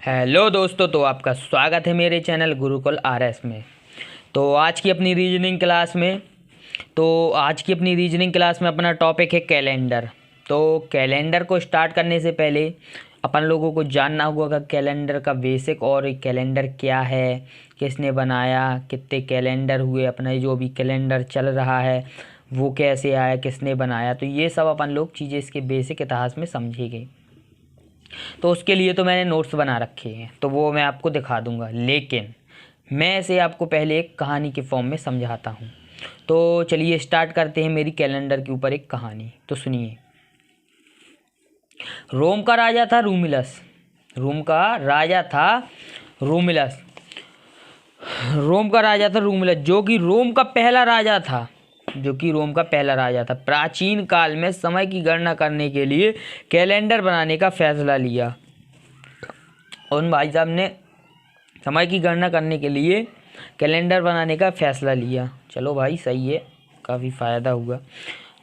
Hello दोस्तों, तो आपका स्वागत है मेरे चैनल गुरुकुल आरएस में। तो आज की अपनी रीजनिंग क्लास में अपना टॉपिक है कैलेंडर। तो कैलेंडर को स्टार्ट करने से पहले अपन लोगों को जानना होगा कैलेंडर का बेसिक, और कैलेंडर क्या है, किसने बनाया, कितने कैलेंडर हुए, अपना जो भी कैलेंडर चल रहा है वो कैसे आया, किसने बनाया। तो ये सब अपन लोग चीज़ें इसके बेसिक इतिहास में समझेंगे। तो उसके लिए तो मैंने नोट्स बना रखे हैं, तो वो मैं आपको दिखा दूंगा, लेकिन मैं इसे आपको पहले एक कहानी के फॉर्म में समझाता हूँ। तो चलिए स्टार्ट करते हैं मेरी कैलेंडर के ऊपर एक कहानी। तो सुनिए। रोम का राजा था रोमिलस। रोम का राजा था रोमिलस जो कि रोम का पहला राजा था। प्राचीन काल में समय की गणना करने के लिए कैलेंडर बनाने का फैसला लिया। उन भाई साहब ने समय की गणना करने के लिए कैलेंडर बनाने का फैसला लिया। चलो भाई, सही है, काफ़ी फ़ायदा हुआ।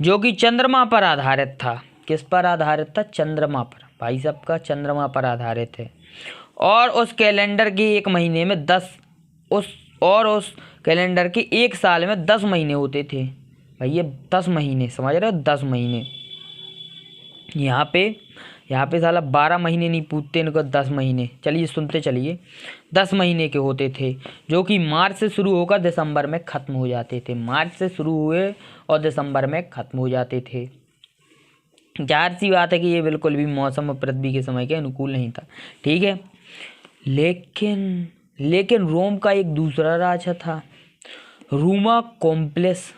जो कि चंद्रमा पर आधारित था। किस पर आधारित था? चंद्रमा पर। भाई साहब का चंद्रमा पर आधारित है। और उस कैलेंडर के एक महीने में उस कैलेंडर के एक साल में 10 महीने होते थे। भैया 10 महीने, समझ रहे हो? 10 महीने। यहाँ पे साला 12 महीने नहीं पूछते इनको, 10 महीने। चलिए सुनते चलिए। 10 महीने के होते थे, जो कि मार्च से शुरू होकर दिसंबर में ख़त्म हो जाते थे। मार्च से शुरू हुए और दिसंबर में ख़त्म हो जाते थे। जाहिर सी बात है कि ये बिल्कुल भी मौसम और पृथ्वी के समय के अनुकूल नहीं था। ठीक है, लेकिन रोम का एक दूसरा राजा था, रूमा कुम्प्लिस।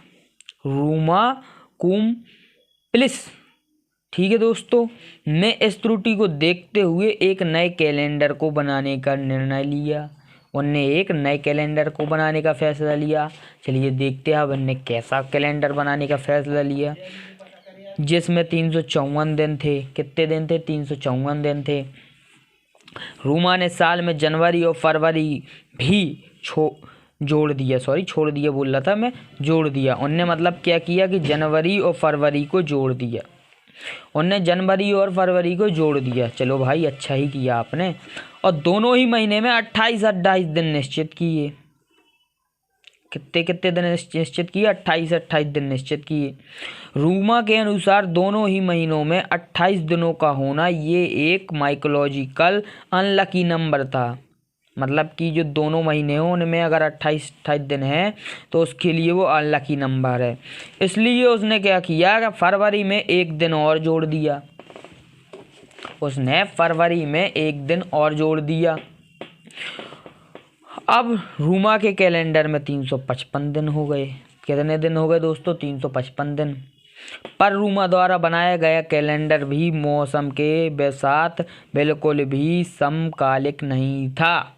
ठीक है दोस्तों, ने इस त्रुटि को देखते हुए एक नए कैलेंडर को बनाने का निर्णय लिया। उनने एक नए कैलेंडर को बनाने का फैसला लिया। चलिए देखते हैं अब उनने कैसा कैलेंडर बनाने का फैसला लिया, जिसमें 354 दिन थे। कितने दिन थे? 354 दिन थे। रूमा ने साल में जनवरी और फरवरी भी जोड़ दिया। उनने मतलब क्या किया कि जनवरी और फरवरी को जोड़ दिया। चलो भाई, अच्छा ही किया आपने। और दोनों ही महीने में 28-28 दिन निश्चित किए। कितने दिन निश्चित किए? 28-28 दिन निश्चित किए। रूमा के अनुसार दोनों ही महीनों में 28 दिनों का होना ये एक माइकोलॉजिकल अनलकी नंबर था। मतलब कि जो दोनों महीने हैं उनमें अगर 28-28 दिन है तो उसके लिए वो अनलकी नंबर है। इसलिए उसने क्या किया कि फरवरी में एक दिन और जोड़ दिया। अब रूमा के कैलेंडर में 355 दिन हो गए। कितने दिन हो गए दोस्तों? 355 दिन। पर रूमा द्वारा बनाया गया कैलेंडर भी मौसम के साथ बिल्कुल भी समकालिक नहीं था।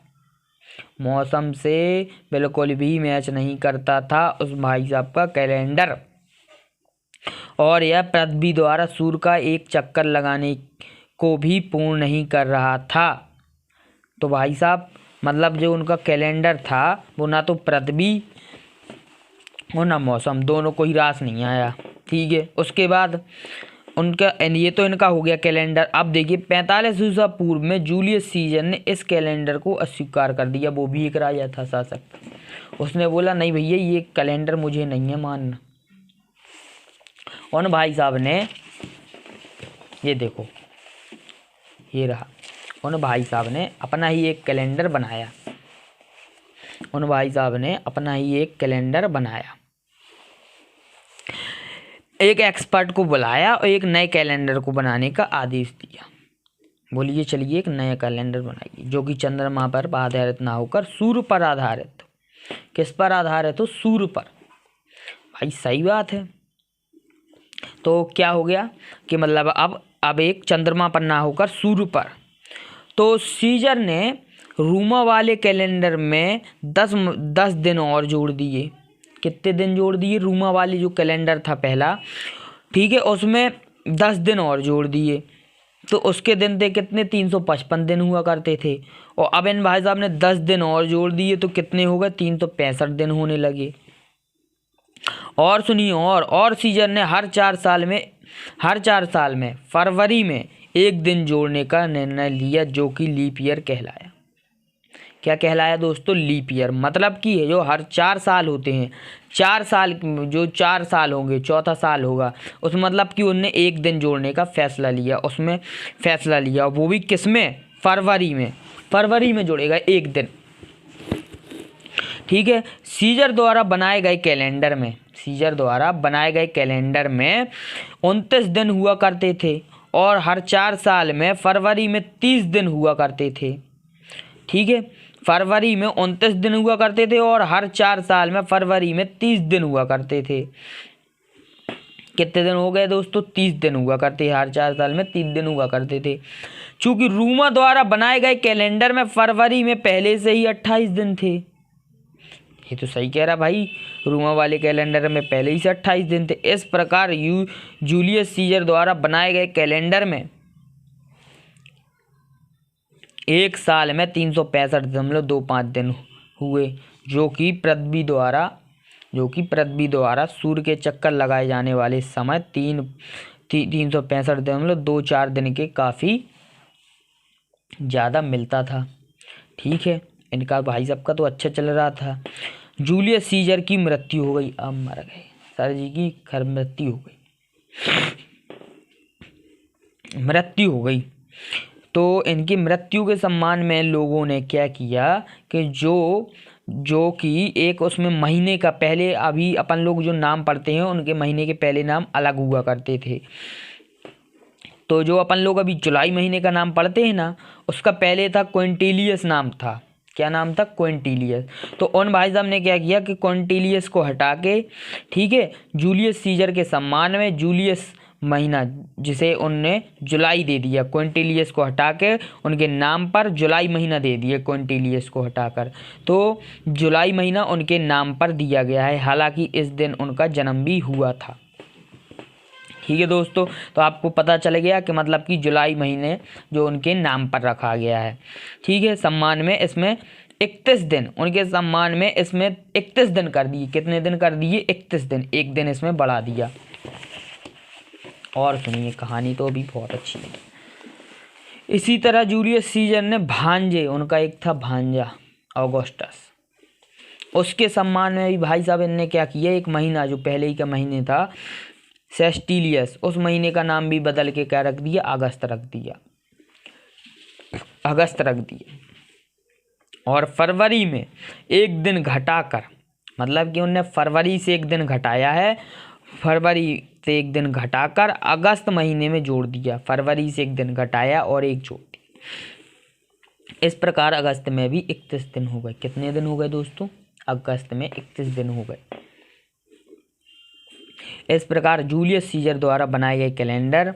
मौसम से बिल्कुल भी मैच नहीं करता था उस भाई साहब का कैलेंडर। और यह पृथ्वी द्वारा सूर्य का एक चक्कर लगाने को भी पूर्ण नहीं कर रहा था। तो भाई साहब मतलब जो उनका कैलेंडर था वो ना तो पृथ्वी और ना मौसम, दोनों को ही रास नहीं आया। ठीक है, उसके बाद ये तो इनका हो गया कैलेंडर। अब देखिए 45 ईसा पूर्व में जूलियस सीजर ने इस कैलेंडर को अस्वीकार कर दिया। वो भी एक राजा था, शासक। उसने बोला नहीं भैया, ये कैलेंडर मुझे नहीं है मानना। उन भाई साहब ने, ये देखो, ये रहा, उन भाई साहब ने अपना ही एक कैलेंडर बनाया। एक एक्सपर्ट को बुलाया और एक नए कैलेंडर को बनाने का आदेश दिया। बोलिए चलिए, एक नया कैलेंडर बनाइए जो कि चंद्रमा पर आधारित ना होकर सूर्य पर आधारित हो। किस पर आधारित हो? सूर्य पर। भाई सही बात है। तो क्या हो गया कि मतलब अब एक चंद्रमा पर ना होकर सूर्य पर। तो सीजर ने रूमा वाले कैलेंडर में 10 दिन और जोड़ दिए। कितने दिन जोड़ दिए? रूमा वाले जो कैलेंडर था पहला, ठीक है, उसमें 10 दिन और जोड़ दिए। तो उसके दिन थे कितने? 355 दिन हुआ करते थे। और अब इन भाई साहब ने 10 दिन और जोड़ दिए तो कितने हो गए? 365 दिन होने लगे। और सुनिए, और सीजर ने हर 4 साल में फरवरी में एक दिन जोड़ने का निर्णय लिया जो कि लीप ईयर कहलाया। क्या कहलाया दोस्तों? Leap year. मतलब कि जो हर 4 साल होते हैं, 4 साल जो 4 साल होंगे, चौथा साल होगा, उसमें मतलब कि उनने एक दिन जोड़ने का फैसला लिया, उसमें फैसला लिया, वो भी किसमें? फरवरी में। फरवरी में जोड़ेगा एक दिन। ठीक है। सीजर द्वारा बनाए गए कैलेंडर में, सीजर द्वारा बनाए गए कैलेंडर में 29 दिन हुआ करते थे और हर 4 साल में फरवरी में 30 दिन हुआ करते थे। ठीक है। फरवरी में 29 दिन हुआ करते थे और हर 4 साल में फरवरी में 30 दिन हुआ करते थे। कितने दिन हो गए दोस्तों? 30 दिन हुआ करते, हर 4 साल में 30 दिन हुआ करते थे। चूंकि रूमा द्वारा बनाए गए कैलेंडर में फरवरी में पहले से ही 28 दिन थे। ये तो सही कह रहा भाई, रूमा वाले कैलेंडर में पहले ही से 28 दिन थे। इस प्रकार जूलियस सीजर द्वारा बनाए गए कैलेंडर में एक साल में 365.25 दिन हुए, जो कि पृथ्वी द्वारा सूर्य के चक्कर लगाए जाने वाले समय 365.24 दिन के काफ़ी ज़्यादा मिलता था। ठीक है। इनका भाई साहब का तो अच्छा चल रहा था। जूलियस सीजर की मृत्यु हो गई, अब मर गए सर जी की मृत्यु हो गई। तो इनकी मृत्यु के सम्मान में लोगों ने क्या किया कि जो कि एक उसमें महीने का पहले, अभी अपन लोग जो नाम पढ़ते हैं उनके महीने के पहले नाम अलग हुआ करते थे। तो जो अपन लोग अभी जुलाई महीने का नाम पढ़ते हैं ना, उसका पहले था क्विंटिलियस नाम था। क्या नाम था? क्विंटिलियस। तो उन भाई साहब ने क्या किया कि क्विंटिलियस को हटा के, ठीक है, जूलियस सीजर के सम्मान में जूलियस महीना, जिसे उनने जुलाई दे दिया, क्विंटिलियस को हटा के उनके नाम पर जुलाई महीना दे दिया क्विंटिलियस को हटाकर। तो जुलाई महीना उनके नाम पर दिया गया है, हालांकि इस दिन उनका जन्म भी हुआ था। ठीक है दोस्तों, तो आपको पता चल गया कि मतलब कि जुलाई महीने जो उनके नाम पर रखा गया है। ठीक है। सम्मान में इसमें 31 दिन, उनके सम्मान में इसमें 31 दिन कर दिए। कितने दिन कर दिए? 31 दिन, एक दिन इसमें बढ़ा दिया। और सुनिए, कहानी तो अभी बहुत अच्छी है। इसी तरह जूलियस सीजर ने भांजे, उनका एक था भांजा ऑगस्टस, उसके सम्मान में भी भाई साहब इनने क्या किया, एक महीना जो पहले ही का महीने था सेस्टिलियस, उस महीने का नाम भी बदल के क्या रख दिया? अगस्त रख दिया। और फरवरी में एक दिन घटाकर, मतलब कि उनने फरवरी से एक दिन घटाया है, फरवरी से एक दिन घटाकर अगस्त महीने में जोड़ दिया। फरवरी से एक दिन घटाया और एक जोड़ दिया। इस प्रकार अगस्त में भी 31 दिन हो गए। कितने दिन हो गए दोस्तों? अगस्त में 31 दिन हो गए। इस प्रकार जूलियस सीजर द्वारा बनाए गए कैलेंडर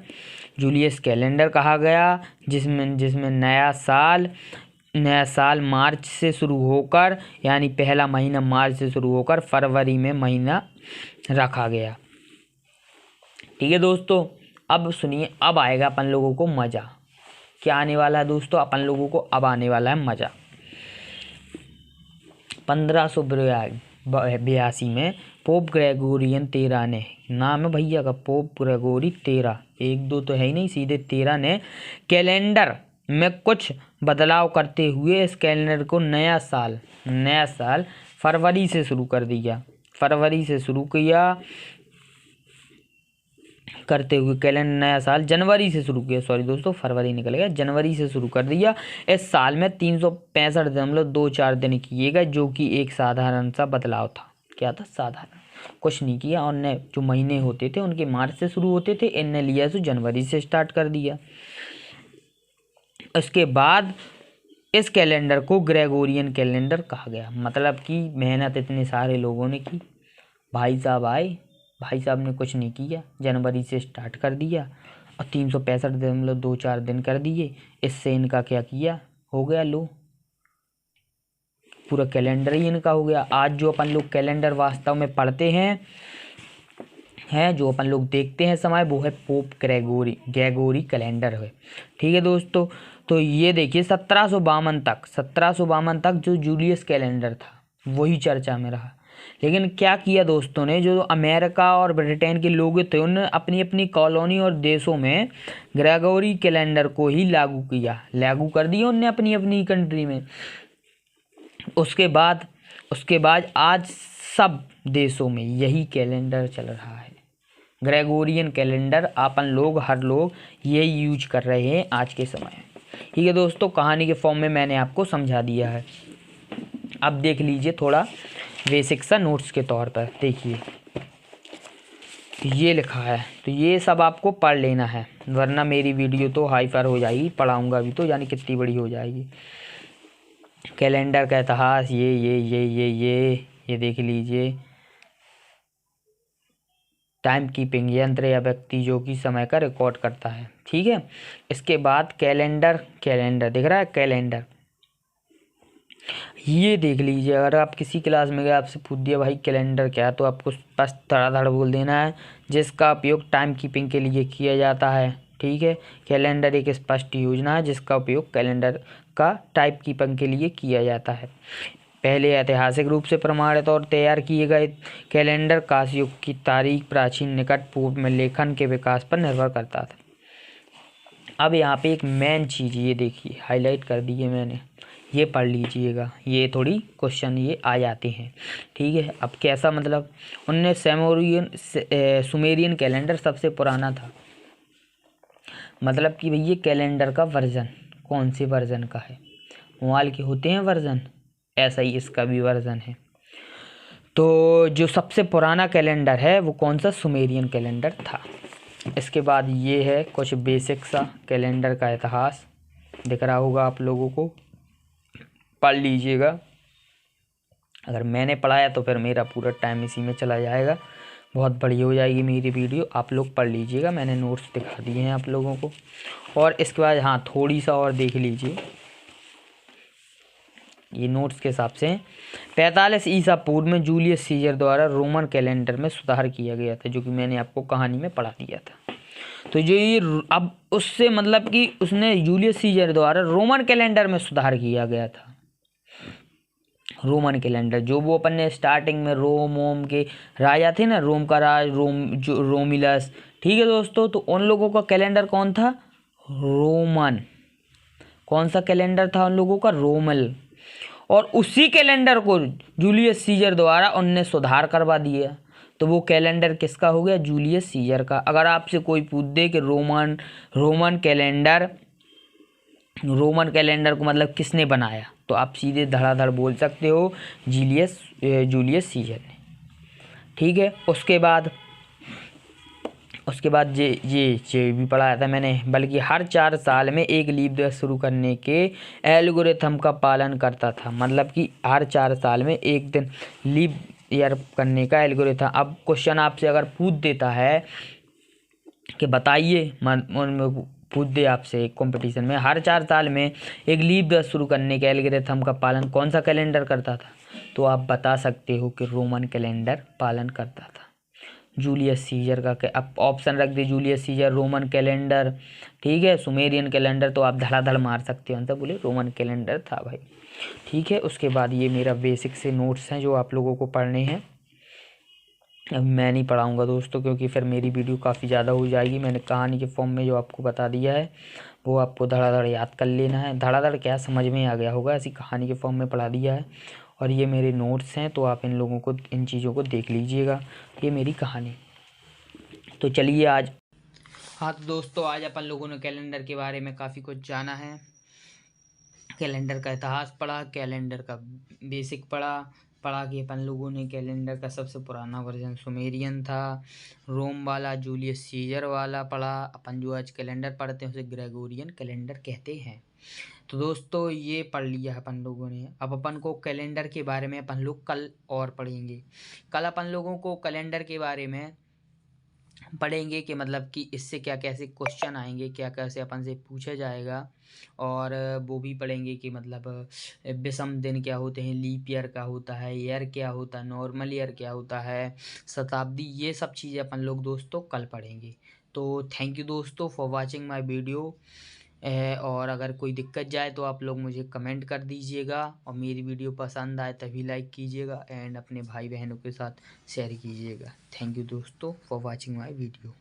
जूलियस कैलेंडर कहा गया, जिसमें नया साल मार्च से शुरू होकर, यानी पहला महीना मार्च से शुरू होकर फरवरी में महीना रखा गया। ठीक है दोस्तों, अब सुनिए, अब आएगा अपन लोगों को मज़ा। क्या आने वाला है दोस्तों? अपन लोगों को अब आने वाला है मज़ा। 1582 में पोप ग्रेगोरियन 13 ने, नाम है भैया का पोप ग्रेगोरी 13, 1-2 तो है ही नहीं, सीधे 13 ने कैलेंडर में कुछ बदलाव करते हुए इस कैलेंडर को नया साल फरवरी से शुरू कर दिया। फरवरी से शुरू किया करते हुए कैलेंडर नया साल जनवरी से शुरू किया, सॉरी दोस्तों फरवरी निकल गया, जनवरी से शुरू कर दिया। इस साल में 365.24 दिन किए गए, जो कि एक साधारण सा बदलाव था। क्या था? साधारण, कुछ नहीं किया। और ने जो महीने होते थे उनके मार्च से शुरू होते थे, इनने लिया तो जनवरी से स्टार्ट कर दिया। उसके बाद इस कैलेंडर को ग्रेगोरियन कैलेंडर कहा गया। मतलब कि मेहनत इतने सारे लोगों ने की, भाई साहब आए, भाई साहब ने कुछ नहीं किया, जनवरी से स्टार्ट कर दिया और 365.24 दिन कर दिए। इससे इनका क्या किया, हो गया लो, पूरा कैलेंडर ही इनका हो गया। आज जो अपन लोग कैलेंडर वास्तव में पढ़ते हैं जो अपन लोग देखते हैं समय, वो है पोप ग्रेगोरी कैलेंडर है। ठीक है दोस्तों, तो ये देखिए 1752 तक जो जूलियस कैलेंडर था वही चर्चा में रहा। लेकिन क्या किया दोस्तों ने, जो अमेरिका और ब्रिटेन के लोग थे उन्होंने अपनी अपनी कॉलोनी और देशों में ग्रेगोरी कैलेंडर को ही लागू कर दिया उनने अपनी अपनी कंट्री में। उसके बाद आज सब देशों में यही कैलेंडर चल रहा है, ग्रेगोरियन कैलेंडर। हर लोग यही यूज कर रहे हैं आज के समय में। ठीक है दोस्तों, कहानी के फॉर्म में मैंने आपको समझा दिया है। अब देख लीजिए थोड़ा बेसिक सा नोट्स के तौर पर। देखिए ये लिखा है, तो ये सब आपको पढ़ लेना है, वरना मेरी वीडियो तो हाईफाई हो जाएगी, पढ़ाऊँगा भी तो जाने कितनी बड़ी हो जाएगी। कैलेंडर का इतिहास ये देख लीजिए। टाइम कीपिंग यंत्र या व्यक्ति जो कि समय का रिकॉर्ड करता है। ठीक है, इसके बाद कैलेंडर दिख रहा है, कैलेंडर ये देख लीजिए। अगर आप किसी क्लास में गए, आपसे पूछ दिया भाई कैलेंडर क्या है, तो आपको बस धड़ाधड़ बोल देना है, जिसका उपयोग टाइम कीपिंग के लिए किया जाता है। ठीक है, कैलेंडर एक स्पष्ट योजना है जिसका उपयोग कैलेंडर का टाइम कीपिंग के लिए किया जाता है। पहले ऐतिहासिक रूप से प्रमाणित और तैयार किए गए कैलेंडर कांस्य युग की तारीख प्राचीन निकट पूर्व में लेखन के विकास पर निर्भर करता था। अब यहाँ पे एक मेन चीज़ ये देखिए, हाईलाइट कर दी है मैंने, ये पढ़ लीजिएगा, ये थोड़ी क्वेश्चन ये आ जाते हैं। ठीक है, अब कैसा मतलब, उनने सुमेरियन कैलेंडर सबसे पुराना था, मतलब कि भैया कैलेंडर का वर्जन कौन से वर्जन का है, मोबाइल के होते हैं वर्जन, ऐसा ही इसका भी वर्जन है। तो जो सबसे पुराना कैलेंडर है वो कौन सा, सुमेरियन कैलेंडर था। इसके बाद ये है कुछ बेसिक सा कैलेंडर का इतिहास, दिख रहा होगा आप लोगों को, पढ़ लीजिएगा। अगर मैंने पढ़ाया तो फिर मेरा पूरा टाइम इसी में चला जाएगा, बहुत बढ़िया हो जाएगी मेरी वीडियो। आप लोग पढ़ लीजिएगा, मैंने नोट्स दिखा दिए हैं आप लोगों को। और इसके बाद हाँ थोड़ी सा और देख लीजिए, ये नोट्स के हिसाब से 45 ईसा पूर्व में जूलियस सीजर द्वारा रोमन कैलेंडर में सुधार किया गया था, जो कि मैंने आपको कहानी में पढ़ा दिया था। तो जो ये अब उससे मतलब कि उसने जूलियस सीजर द्वारा रोमन कैलेंडर में सुधार किया गया था। रोमन कैलेंडर जो वो अपन ने स्टार्टिंग में रोम के राजा थे ना, रोम का राज रोमिलस। ठीक है दोस्तों, तो उन लोगों का कैलेंडर कौन था, रोमन। कौन सा कैलेंडर था उन लोगों का, रोमल। और उसी कैलेंडर को जूलियस सीजर द्वारा उनने सुधार करवा दिया, तो वो कैलेंडर किसका हो गया, जूलियस सीजर का। अगर आपसे कोई पूछ दे कि रोमन कैलेंडर को मतलब किसने बनाया, तो आप सीधे धड़ाधड़ बोल सकते हो जूलियस सीजर ने। ठीक है, उसके बाद ये भी पढ़ाया था मैंने, बल्कि हर 4 साल में एक लीप दिवस शुरू करने के एल्गोरिथम का पालन करता था। मतलब कि हर 4 साल में एक दिन लीप ईयर करने का एल्गोरिथम। अब क्वेश्चन आपसे अगर पूछ देता है कि बताइए, पूछ दे आपसे एक कंपटीशन में, हर 4 साल में एक लीप दिवस शुरू करने के एल्गोरिथम का पालन कौन सा कैलेंडर करता था, तो आप बता सकते हो कि रोमन कैलेंडर पालन करता था। जूलियस सीजर का अब ऑप्शन रख दे, जूलियस सीजर, रोमन कैलेंडर। ठीक है, सुमेरियन कैलेंडर, तो आप धड़ाधड़ मार सकते हो आंसर, बोले रोमन कैलेंडर था भाई। ठीक है, उसके बाद ये मेरा बेसिक से नोट्स हैं जो आप लोगों को पढ़ने हैं। अब मैं नहीं पढ़ाऊँगा दोस्तों, क्योंकि फिर मेरी वीडियो काफ़ी ज़्यादा हो जाएगी। मैंने कहानी के फॉर्म में जो आपको बता दिया है वो आपको धड़ाधड़ याद कर लेना है। धड़ाधड़ क्या समझ में आ गया होगा, ऐसी कहानी के फॉर्म में पढ़ा दिया है। और ये मेरे नोट्स हैं, तो आप इन चीज़ों को देख लीजिएगा। ये मेरी कहानी। तो चलिए आज, हाँ तो दोस्तों आज अपन लोगों ने कैलेंडर के बारे में काफ़ी कुछ जाना है। कैलेंडर का इतिहास पढ़ा, कैलेंडर का बेसिक पढ़ा कि अपन लोगों ने कैलेंडर का सबसे पुराना वर्जन सुमेरियन था, रोम वाला जूलियस सीजर वाला पढ़ा। अपन जो आज कैलेंडर पढ़ते हैं उसे ग्रेगोरियन कैलेंडर कहते हैं। तो दोस्तों ये पढ़ लिया अपन लोगों ने। अब अपन को कैलेंडर के बारे में अपन लोग कल और पढ़ेंगे। कल अपन लोगों को कैलेंडर के बारे में पढ़ेंगे कि मतलब कि इससे क्या कैसे क्वेश्चन आएंगे, क्या कैसे अपन से पूछा जाएगा। और वो भी पढ़ेंगे कि मतलब विषम दिन क्या होते हैं, लीप ईयर क्या होता है, ईयर क्या होता है, नॉर्मल ईयर क्या होता है, शताब्दी, ये सब चीज़ें अपन लोग दोस्तों कल पढ़ेंगे। तो थैंक यू दोस्तों फॉर वाचिंग माय वीडियो। और अगर कोई दिक्कत जाए तो आप लोग मुझे कमेंट कर दीजिएगा, और मेरी वीडियो पसंद आए तभी लाइक कीजिएगा एंड अपने भाई बहनों के साथ शेयर कीजिएगा। थैंक यू दोस्तों फॉर वॉचिंग माय वीडियो।